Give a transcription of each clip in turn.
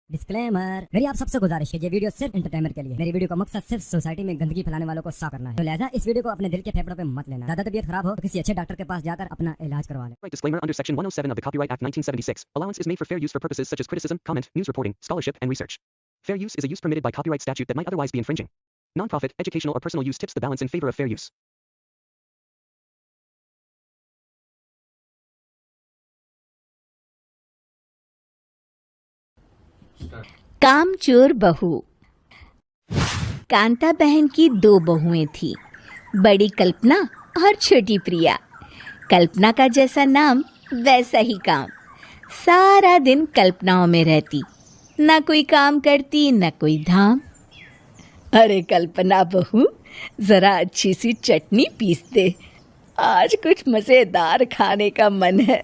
Disclaimer, मेरी आप सबसे गुजारिश है, ये वीडियो सिर्फ एंटरटेनमेंट के लिए। मेरी वीडियो का मकसद सिर्फ सोसाइटी में गंदगी फैलाने वालों को साफ करना है। तो लिहाजा इस वीडियो को अपने दिल के फेफड़ों पे मत लेना। ज्यादा तबीयत खराब हो तो किसी अच्छे डॉक्टर के पास जाकर अपना इलाज करवा लें। Right disclaimer under Section 107 of the Copyright Act 1976. Allowance is made for fair use for purposes such as criticism, comment, news reporting, scholarship, and research. Fair use is a use permitted by copyright statute that might otherwise be infringing. Non-profit, educational, or personal use tips the balance in favor of fair use. कामचोर बहू। कांता बहन की दो बहुएं थी, बड़ी कल्पना और छोटी प्रिया। कल्पना का जैसा नाम वैसा ही काम। सारा दिन कल्पनाओं में रहती, ना कोई काम करती न कोई धाम। अरे कल्पना बहू, जरा अच्छी सी चटनी पीस दे, आज कुछ मजेदार खाने का मन है।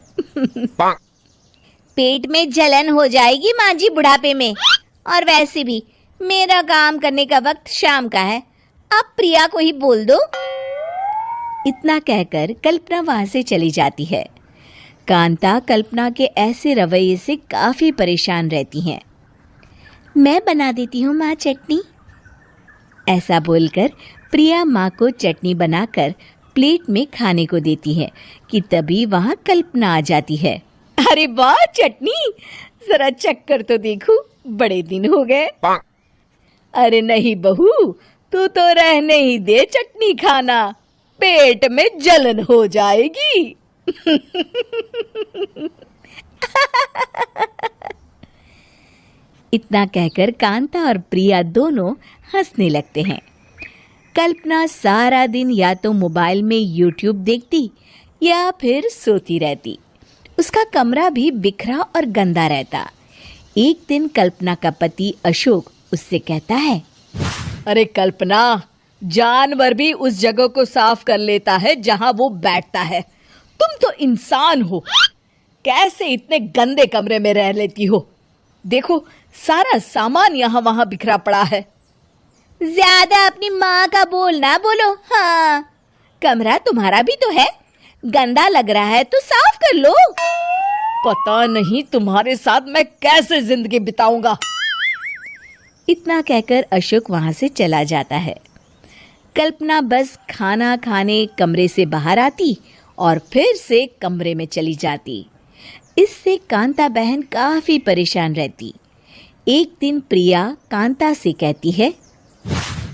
पेट में जलन हो जाएगी माँ जी बुढ़ापे में, और वैसे भी मेरा काम करने का वक्त शाम का है, आप प्रिया को ही बोल दो। इतना कहकर कल्पना वहां से चली जाती है। कांता कल्पना के ऐसे रवैये से काफी परेशान रहती हैं। मैं बना देती हूँ माँ चटनी, ऐसा बोलकर प्रिया माँ को चटनी बनाकर प्लेट में खाने को देती है कि तभी वहाँ कल्पना आ जाती है। अरे वाह चटनी, जरा चक्कर तो देखूं, बड़े दिन हो गए। अरे नहीं बहू, तू तो रहने ही दे चटनी खाना, पेट में जलन हो जाएगी। इतना कहकर कांता और प्रिया दोनों हंसने लगते हैं। कल्पना सारा दिन या तो मोबाइल में यूट्यूब देखती या फिर सोती रहती। उसका कमरा भी बिखरा और गंदा रहता। एक दिन कल्पना का पति अशोक उससे कहता है, अरे कल्पना, जानवर भी उस जगह को साफ कर लेता है जहां वो बैठता है, तुम तो इंसान हो, कैसे इतने गंदे कमरे में रह लेती हो? देखो सारा सामान यहाँ वहां बिखरा पड़ा है। ज्यादा अपनी माँ का बोल ना बोलो। हाँ, कमरा तुम्हारा भी तो है, गंदा लग रहा है तो साफ कर लो। पता नहीं तुम्हारे साथ मैं कैसे जिंदगी बिताऊंगा। इतना कहकर अशोक वहां से चला जाता है। कल्पना बस खाना खाने कमरे से बाहर आती और फिर से कमरे में चली जाती। इससे कांता बहन काफी परेशान रहती। एक दिन प्रिया कांता से कहती है,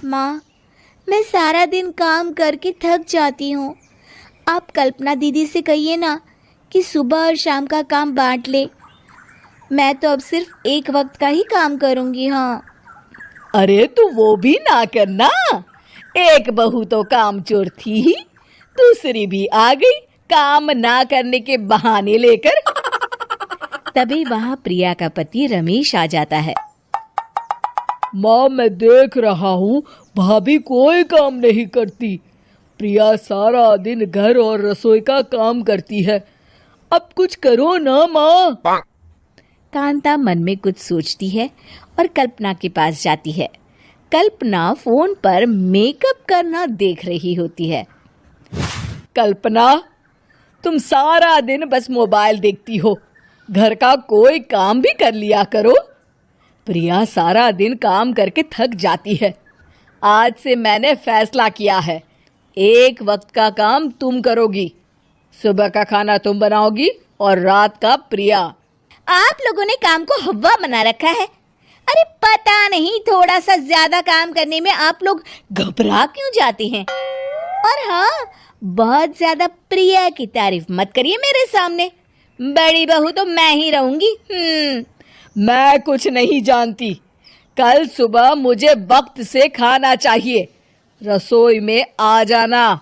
माँ, मैं सारा दिन काम करके थक जाती हूँ, आप कल्पना दीदी से कहिए ना कि सुबह और शाम का काम बांट ले, मैं तो अब सिर्फ एक वक्त का ही काम करूँगी। हाँ। अरे तू वो भी ना करना, एक बहू तो कामचोर थी ही, दूसरी भी आ गई काम ना करने के बहाने लेकर। तभी वहाँ प्रिया का पति रमेश आ जाता है। माँ, मैं देख रहा हूँ भाभी कोई काम नहीं करती, प्रिया सारा दिन घर और रसोई का काम करती है, अब कुछ करो ना माँ। कांता मन में कुछ सोचती है और कल्पना के पास जाती है। कल्पना फोन पर मेकअप करना देख रही होती है। कल्पना, तुम सारा दिन बस मोबाइल देखती हो, घर का कोई काम भी कर लिया करो। प्रिया सारा दिन काम करके थक जाती है, आज से मैंने फैसला किया है, एक वक्त का काम तुम करोगी, सुबह का खाना तुम बनाओगी और रात का प्रिया। आप लोगों ने काम को हवा बना रखा है। अरे पता नहीं थोड़ा सा ज्यादा काम करने में आप लोग घबरा क्यों जाते हैं। और हाँ, बहुत ज्यादा प्रिया की तारीफ मत करिए मेरे सामने, बड़ी बहू तो मैं ही रहूंगी। मैं कुछ नहीं जानती, कल सुबह मुझे वक्त से खाना चाहिए, रसोई में आ जाना,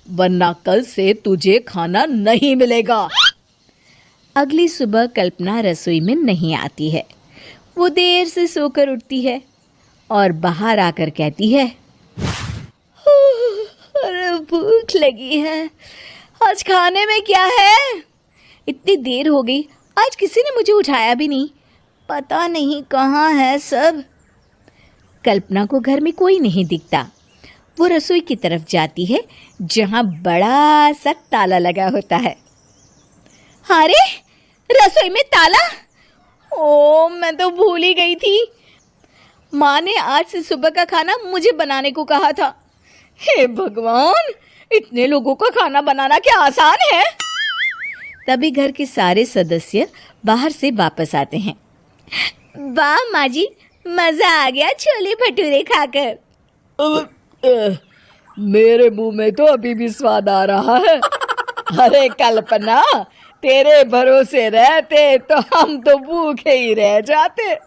वरना कल से तुझे खाना नहीं मिलेगा। अगली सुबह कल्पना रसोई में नहीं आती है। वो देर से सोकर उठती है और बाहर आकर कहती है, अरे भूख लगी है, आज खाने में क्या है? इतनी देर हो गई, आज किसी ने मुझे उठाया भी नहीं, पता नहीं कहाँ है सब। कल्पना को घर में कोई नहीं दिखता। वो रसोई की तरफ जाती है जहाँ बड़ा सा ताला लगा होता है। अरे रसोई में ताला, ओ, मैं तो भूल ही गई थी। माँ ने आज से सुबह का खाना मुझे बनाने को कहा था। हे भगवान, इतने लोगों का खाना बनाना क्या आसान है? तभी घर के सारे सदस्य बाहर से वापस आते हैं। वाह माँ जी, मजा आ गया छोले भटूरे खाकर। मेरे मुंह में तो अभी भी स्वाद आ रहा है। अरे कल्पना, तेरे भरोसे रहते तो हम तो भूखे ही रह जाते।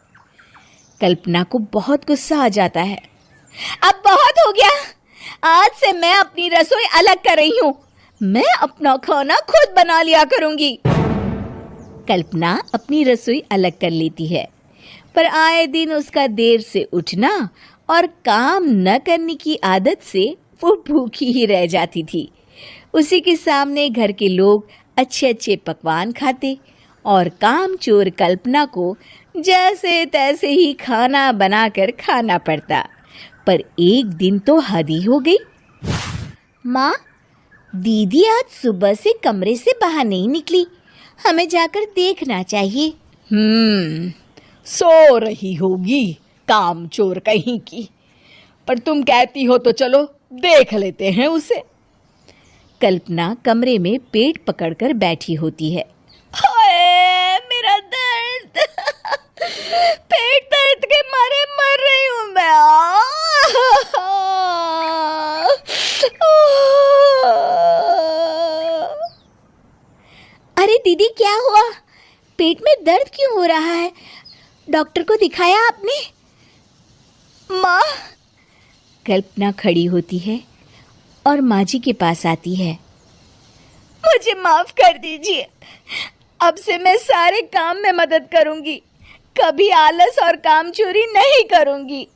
कल्पना को बहुत गुस्सा आ जाता है। अब बहुत हो गया, आज से मैं अपनी रसोई अलग कर रही हूँ। मैं अपना खाना खुद बना लिया करूंगी। कल्पना अपनी रसोई अलग कर लेती है, पर आए दिन उसका देर से उठना और काम न करने की आदत से वो भूखी ही रह जाती थी। उसी के सामने घर के लोग अच्छे अच्छे पकवान खाते और कामचोर कल्पना को जैसे तैसे ही खाना बनाकर खाना पड़ता। पर एक दिन तो हद ही हो गई। माँ, दीदी आज सुबह से कमरे से बाहर नहीं निकली, हमें जाकर देखना चाहिए। सो रही होगी कामचोर कहीं की। पर तुम कहती हो तो चलो देख लेते हैं उसे। कल्पना कमरे में पेट पकड़कर बैठी होती है। हाय मेरा दर्द, पेट दर्द के मारे मर रही हूँ मैं। अरे दीदी, क्या हुआ? पेट में दर्द क्यों हो रहा है? डॉक्टर को दिखाया आपने? माँ, कल्पना खड़ी होती है और माँ जी के पास आती है। मुझे माफ कर दीजिए, अब से मैं सारे काम में मदद करूंगी, कभी आलस और काम चोरी नहीं करूंगी।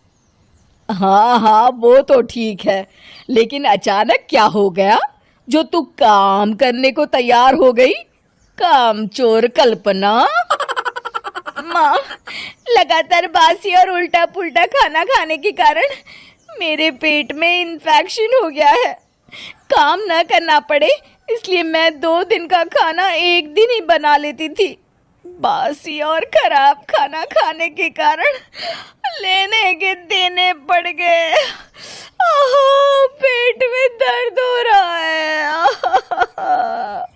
हाँ, वो तो ठीक है, लेकिन अचानक क्या हो गया जो तू काम करने को तैयार हो गई? कामचोर कल्पना। माँ, लगातार बासी और उल्टा पुल्टा खाना खाने के कारण मेरे पेट में इन्फेक्शन हो गया है। काम न करना पड़े इसलिए मैं 2 दिन का खाना एक दिन ही बना लेती थी। बासी और खराब खाना खाने के कारण लेने के देने पड़ गए। पेट में दर्द हो रहा है।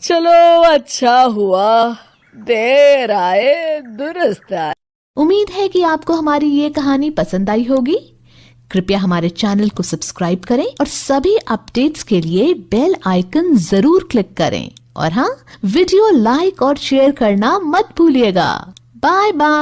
चलो अच्छा हुआ, देर आए दुरुस्त आए। उम्मीद है कि आपको हमारी ये कहानी पसंद आई होगी। कृपया हमारे चैनल को सब्सक्राइब करें और सभी अपडेट्स के लिए बेल आइकन जरूर क्लिक करें। और हाँ, वीडियो लाइक और शेयर करना मत भूलिएगा। Bye bye.